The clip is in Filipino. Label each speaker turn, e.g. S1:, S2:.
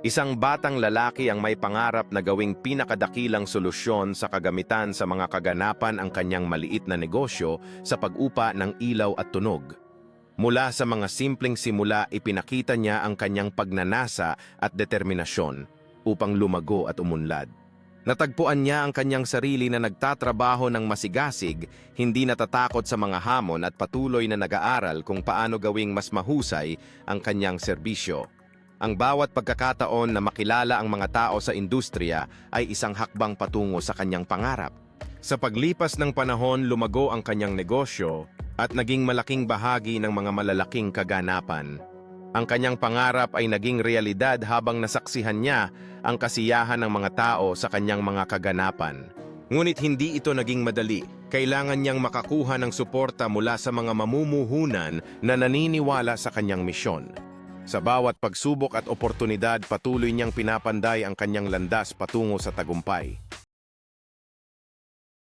S1: Isang batang lalaki ang may pangarap na gawing pinakadakilang solusyon sa kagamitan sa mga kaganapan ang kanyang maliit na negosyo sa pag-upa ng ilaw at tunog. Mula sa mga simpleng simula, ipinakita niya ang kanyang pagnanasa at determinasyon upang lumago at umunlad. Natagpuan niya ang kanyang sarili na nagtatrabaho ng masigasig, hindi natatakot sa mga hamon at patuloy na nag-aaral kung paano gawing mas mahusay ang kanyang serbisyo. Ang bawat pagkakataon na makilala ang mga tao sa industriya ay isang hakbang patungo sa kanyang pangarap. Sa paglipas ng panahon, lumago ang kanyang negosyo at naging malaking bahagi ng mga malalaking kaganapan. Ang kanyang pangarap ay naging realidad habang nasaksihan niya ang kasiyahan ng mga tao sa kanyang mga kaganapan. Ngunit hindi ito naging madali. Kailangan niyang makakuha ng suporta mula sa mga mamumuhunan na naniniwala sa kanyang misyon. Sa bawat pagsubok at oportunidad, patuloy niyang pinapanday ang kanyang landas patungo sa tagumpay.